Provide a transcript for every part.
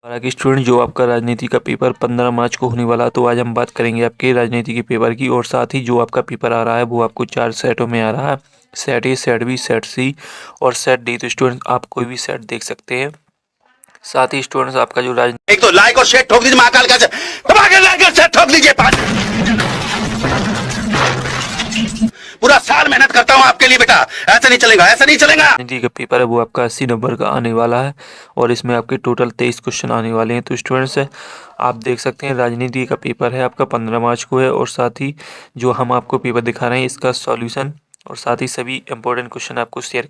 हालांकि स्टूडेंट जो आपका राजनीति का पेपर 15 मार्च को होने वाला है, तो आज हम बात करेंगे आपके राजनीति के पेपर की। और साथ ही जो आपका पेपर आ रहा है वो आपको 4 सेटों में आ रहा है, set A, set B, set C और सेट डी। तो स्टूडेंट आप कोई भी सेट देख सकते हैं। साथ ही स्टूडेंट्स आपका जो एक तो लाइक और शेयर ठोक दीजिए, महाकाल का दबा के लाइक और शेयर ठोक दीजिए। पूरा साल मेहनत करता हूं आपके लिए बेटा, ऐसा नहीं चलेगा, ऐसा नहीं चलेगा। राजनीति का पेपर है वो आपका 80 नंबर का आने वाला है और इसमें आपके टोटल 23 क्वेश्चन आने वाले हैं। तो स्टूडेंट्स आप देख सकते हैं राजनीति का पेपर है आपका 15 मार्च को है। और साथ ही जो हम आपको पेपर दिखा रहे हैं इसका सॉल्यूशन और साथ ही सभी इंपॉर्टेंट क्वेश्चन आपको शेयर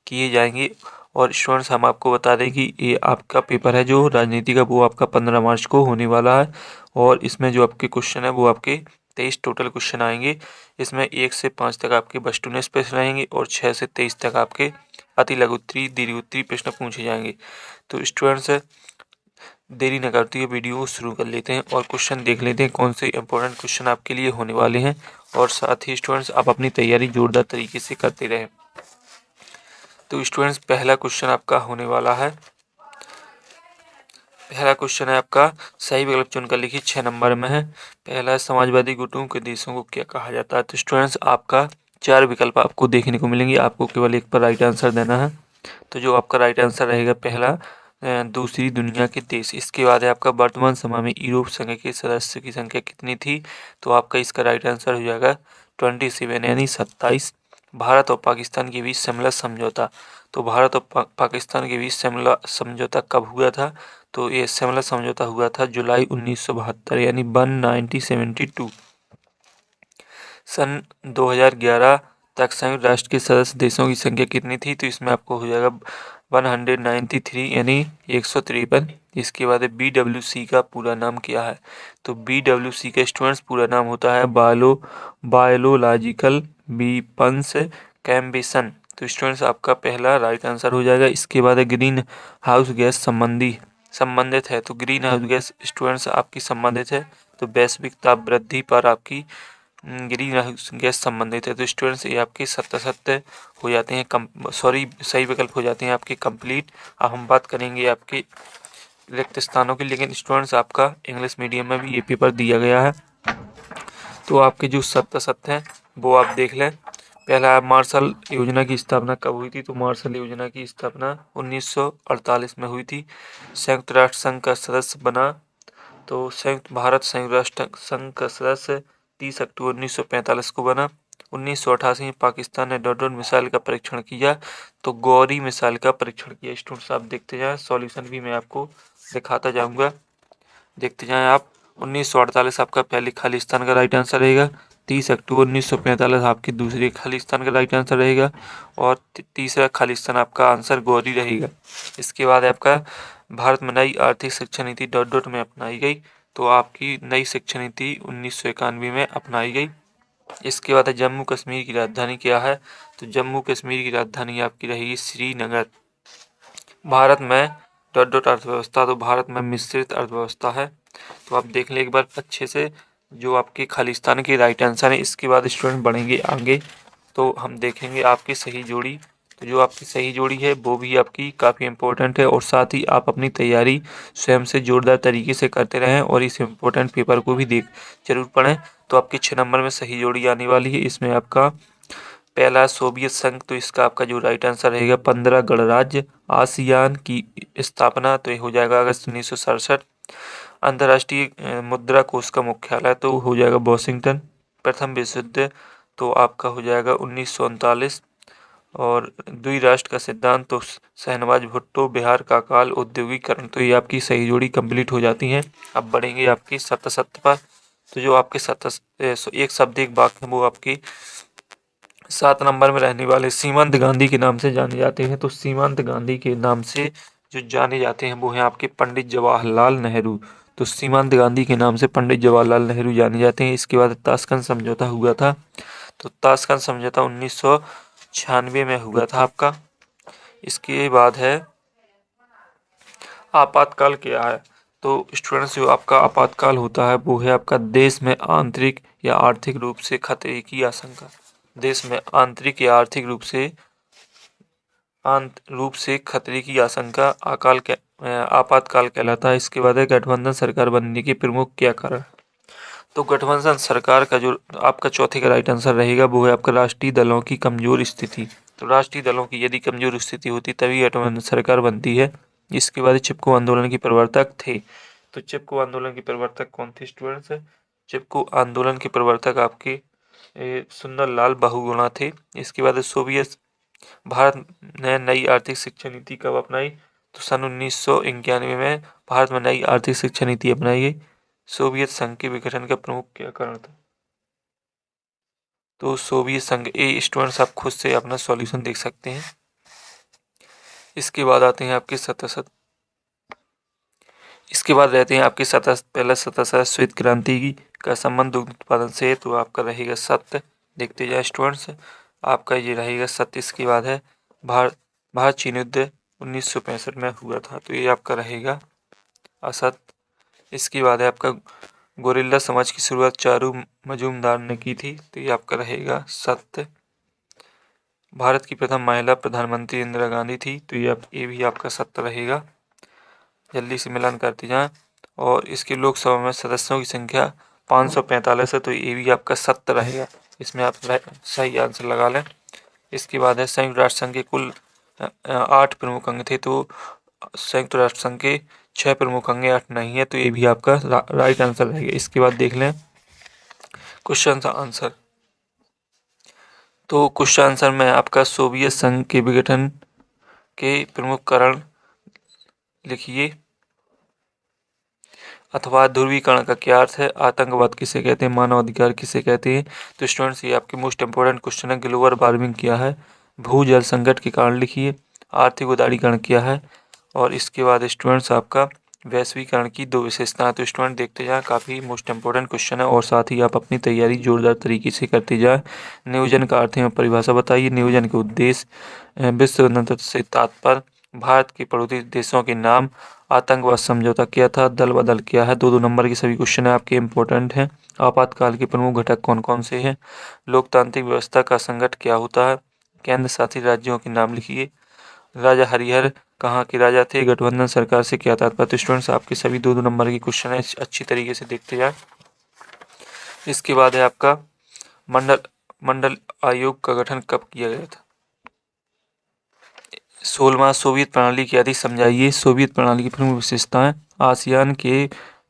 किए जाएंगे। और स्टूडेंट्स हम आपको बता दें कि ये आपका पेपर है जो राजनीति का वो आपका 15 मार्च को होने वाला है। और इसमें जो आपके क्वेश्चन है वो आपके 23 टोटल क्वेश्चन आएंगे। इसमें 1 से 5 तक आपके बस प्रश्न रहेंगे और 6 से 23 तक आपके अति लघु उत्तरीय, दीर्घ उत्तरीय प्रश्न पूछे जाएंगे। तो स्टूडेंट्स देरी न करते हुए वीडियो को शुरू कर लेते हैं और क्वेश्चन देख लेते हैं कौन से इंपॉर्टेंट क्वेश्चन आपके लिए होने वाले हैं। और साथ ही स्टूडेंट्स आप अपनी तैयारी जोरदार तरीके से करते रहें। तो स्टूडेंट्स पहला क्वेश्चन आपका होने वाला है, पहला क्वेश्चन है आपका सही विकल्प चुनकर लिखिए, 6 नंबर में है। पहला है समाजवादी गुटों के देशों को क्या कहा जाता है। तो स्टूडेंट्स आपका 4 विकल्प आपको देखने को मिलेंगे, आपको केवल एक पर राइट आंसर देना है। तो जो आपका राइट आंसर रहेगा पहला दूसरी दुनिया के देश। इसके बाद है आपका वर्तमान समय में यूरोप संघ के सदस्य की संख्या कितनी थी। तो आपका इसका राइट आंसर हो जाएगा 27 यानी 27। भारत और पाकिस्तान के बीच शिमला समझौता। तो भारत और पाकिस्तान के बीच शिमला समझौता कब हुआ था। तो ये शिमला समझौता हुआ था जुलाई 1972 यानी 1972। सन 2011 तक संयुक्त राष्ट्र के सदस्य देशों की संख्या कितनी थी। तो इसमें आपको हो जाएगा 193 यानी 153। इसके बाद BWC का पूरा नाम क्या है। तो BWC का स्टूडेंट्स पूरा नाम होता है बायोलॉजिकल वेपन्स कन्वेंशन। तो स्टूडेंट्स आपका पहला राइट आंसर हो जाएगा। इसके बाद ग्रीन हाउस गैस संबंधित है। तो ग्रीन हाउस गैस स्टूडेंट्स आपकी संबंधित है। तो वैश्विक ताप वृद्धि पर आपकी ग्रीन हाउस गैस संबंधित है। तो स्टूडेंट्स ये आपके सत्य हो जाते हैं, सही विकल्प हो जाते हैं आपके कंप्लीट। अब हम बात करेंगे आपके रिक्त स्थानों की। लेकिन स्टूडेंट्स आपका इंग्लिश मीडियम में भी ये पेपर दिया गया है। तो आपके जो सत्य हैं वो आप देख लें। पहला मार्शल योजना की स्थापना कब हुई थी। तो मार्शल योजना की स्थापना 1948 में हुई थी। संयुक्त राष्ट्र संघ का सदस्य बना। तो भारत संयुक्त राष्ट्र संघ का सदस्य 30 अक्टूबर 1945 को बना। 1988 में पाकिस्तान ने डॉट मिसाइल का परीक्षण किया। तो गौरी मिसाइल का परीक्षण किया। स्टूडेंट्स आप देखते जाएं, सॉल्यूशन भी मैं आपको दिखाता जाऊंगा, देखते जाएं आप। 1948 आपका पहले खालिस्तान का राइट आंसर रहेगा। 30 अक्टूबर 1945 आपकी दूसरी खालिस्तान का राइट आंसर रहेगा। और तीसरा खालिस्तान आपका आंसर गौरी रहेगा। इसके बाद आपका भारत में नई आर्थिक शिक्षा नीति डॉट में अपनाई गई। तो आपकी नई शिक्षा नीति 1991 में अपनाई गई। इसके बाद जम्मू कश्मीर की राजधानी क्या है। तो जम्मू कश्मीर की राजधानी आपकी रहेगी श्रीनगर। भारत में डॉट अर्थव्यवस्था। तो भारत में मिश्रित अर्थव्यवस्था है। तो आप देख लें एक बार अच्छे से जो आपके खालिस्तान के राइट आंसर है। इसके बाद स्टूडेंट बढ़ेंगे आगे तो हम देखेंगे आपकी सही जोड़ी। तो जो आपकी सही जोड़ी है वो भी आपकी काफ़ी इम्पोर्टेंट है। और साथ ही आप अपनी तैयारी स्वयं से जोरदार तरीके से करते रहें और इस इम्पोर्टेंट पेपर को भी जरूर पढ़ें। तो आपकी 6 नंबर में सही जोड़ी आने वाली है। इसमें आपका पहला सोवियत संघ। तो इसका आपका जो राइट आंसर रहेगा 15 गणराज्य आसियान की स्थापना। तो ये हो जाएगा अगस्त 1967। अंतर्राष्ट्रीय मुद्रा कोष का मुख्यालय तो हो जाएगा वॉशिंगटन। प्रथम विश्व युद्ध तो आपका हो जाएगा 1939। और द्विराष्ट्र का सिद्धांत तो शहनवाज भुट्टो। बिहार का काल औद्योगिकरण। तो ये आपकी सही जोड़ी कंप्लीट हो जाती हैं। अब बढ़ेंगे आपकी सत्य पर। तो जो आपके एक शब्द एक वाक्य वो आपकी 7 नंबर में रहने वाले सीमांत गांधी के नाम से जाने जाते हैं। तो सीमांत गांधी के नाम से जो जाने जाते हैं वो हैं आपके पंडित जवाहरलाल नेहरू। तो सीमांत गांधी के नाम से पंडित जवाहरलाल नेहरू जाने जाते हैं। इसके बाद ताशकंद समझौता हुआ था। तो ताशकंद समझौता 1996 में हुआ था आपका। इसके बाद है आपातकाल क्या है। तो स्टूडेंट्स जो आपका आपातकाल होता है वो है आपका देश में आंतरिक या आर्थिक रूप से खतरे की आशंका। देश में आंतरिक या आर्थिक रूप से खतरे की आशंका आपातकाल कहलाता है। इसके बाद है गठबंधन सरकार बनने के प्रमुख क्या कारण। तो गठबंधन सरकार का जो आपका चौथे का राइट आंसर रहेगा वो है आपका राष्ट्रीय दलों की कमजोर स्थिति। तो राष्ट्रीय दलों की यदि कमजोर स्थिति होती तभी गठबंधन सरकार बनती है। इसके बाद चिपको आंदोलन के प्रवर्तक थे। तो चिपको आंदोलन के प्रवर्तक कौन थे स्टूडेंट्स? चिपको आंदोलन के प्रवर्तक आपके सुंदरलाल बहुगुणा थे। इसके बाद सोवियत भारत ने नई आर्थिक शिक्षा नीति कब अपनाई? तो सन 1991 में भारत में नई आर्थिक शिक्षा नीति अपनाई गई। सोवियत संघ के विघटन का प्रमुख क्या कारण था? तो सोवियत संघ। स्टूडेंट्स आप खुद से अपना सॉल्यूशन देख सकते हैं। इसके बाद आते हैं आपके इसके बाद रहते हैं आपके पहला सतह श्वेत क्रांति का संबंध दुग्ध उत्पादन से। तो आपका रहेगा सत्य। देखते जाए स्टूडेंट्स, आपका ये रहेगा सत्य। इसके बाद है भारत चीन युद्ध 1965 में हुआ था। तो ये आपका रहेगा असत्य। इसके बाद है आपका गोरिल्ला समाज की शुरुआत चारू मजूमदार ने की थी। तो ये आपका रहेगा सत्य। भारत की प्रथम महिला प्रधानमंत्री इंदिरा गांधी थी। तो ये भी आपका सत्य रहेगा। जल्दी से मिलान करते जाएं। और इसके लोकसभा में सदस्यों की संख्या 545 है। तो ये भी आपका सत्य रहेगा। इसमें आप सही आंसर लगा लें। इसके बाद है संयुक्त राष्ट्र संघ के कुल 8 प्रमुख अंग थे। तो संयुक्त राष्ट्र संघ के 6 प्रमुख अंग 8 नहीं है। तो ये भी आपका राइट आंसर रहेगा। इसके बाद देख लें क्वेश्चन आंसर। तो क्वेश्चन आंसर में आपका सोवियत संघ के विघटन के प्रमुख कारण लिखिए अथवा ध्रुवीकरण का क्या अर्थ है, आतंकवाद किसे कहते हैं, मानवाधिकार किसे कहते हैं। तो स्टूडेंट्स ये आपके मोस्ट इंपोर्टेंट क्वेश्चन है। ग्लोबल वार्मिंग क्या है, भूजल संकट के कारण लिखिए, आर्थिक उदारीकरण क्या है, और इसके बाद स्टूडेंट्स आपका वैश्वीकरण की 2 विशेषताएं। तो स्टूडेंट देखते जाएं, काफ़ी मोस्ट इंपोर्टेंट क्वेश्चन है और साथ ही आप अपनी तैयारी जोरदार तरीके से करते जाएं। नियोजन का अर्थ में परिभाषा बताइए, नियोजन के उद्देश्य, विश्व गणतंत्र से तात्पर्य, भारत के पड़ोसी देशों के नाम, आतंकवाद समझौता क्या था, दल बदल क्या है। 2-2 नंबर के सभी क्वेश्चन आपके इंपॉर्टेंट हैं। आपातकाल के प्रमुख घटक कौन कौन से हैं, लोकतांत्रिक व्यवस्था का संकट क्या होता है, केंद्र शासित राज्यों के नाम लिखिए, राजा हरिहर कहाँ के राजा थे, गठबंधन सरकार से क्या तात्पर्य। तो स्टूडेंट्स आपके सभी 2-2 नंबर के क्वेश्चन है, अच्छी तरीके से देखते जाए। इसके बाद है आपका मंडल आयोग का गठन कब किया गया था। 16वां सोवियत प्रणाली क्या थी समझाइए, सोवियत प्रणाली की प्रमुख विशेषताएं, आसियान के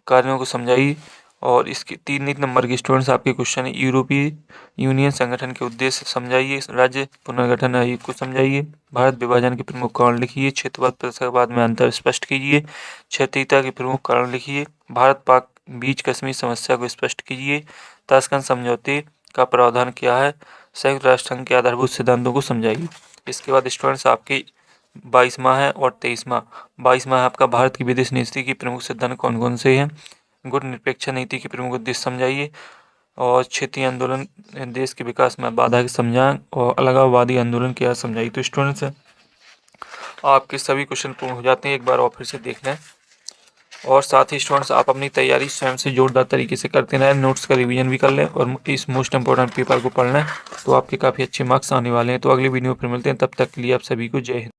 कार्यों को समझाइए, और इसके 3 नंबर के स्टूडेंट्स आपके क्वेश्चन है, यूरोपीय यूनियन संगठन के उद्देश्य समझाइए, राज्य पुनर्गठन आयोग को समझाइए, भारत विभाजन के प्रमुख कारण लिखिए, क्षेत्रवाद पृथकवाद में अंतर स्पष्ट कीजिए, क्षेत्रीयता के प्रमुख कारण लिखिए, भारत पाक बीच कश्मीर समस्या को स्पष्ट कीजिए, ताशकंद समझौते का प्रावधान क्या है, संयुक्त राष्ट्र संघ के आधारभूत सिद्धांतों को समझाइए। इसके बाद स्टूडेंट्स आपके 22वां है और 23वां। 22वां है आपका भारत की विदेश नीति के प्रमुख सिद्धांत कौन कौन से हैं, गुट निरपेक्ष नीति के प्रमुख उद्देश्य समझाइए, और क्षेत्रीय आंदोलन देश के विकास में बाधा समझाएं, और अलगाववादी आंदोलन क्या समझाइए। तो स्टूडेंट्स आपके सभी क्वेश्चन पूर्ण हो जाते हैं, एक बार और फिर से देख लें, और साथ ही स्टूडेंट्स आप अपनी तैयारी स्वयं से जोरदार तरीके से करते रहें, नोट्स का रिवीजन भी कर लें और इस मोस्ट इंपॉर्टेंट पेपर को पढ़ लें, तो आपके काफ़ी अच्छे मार्क्स आने वाले हैं। तो अगली वीडियो में फिर मिलते हैं, तब तक के लिए आप सभी को जय हिंद।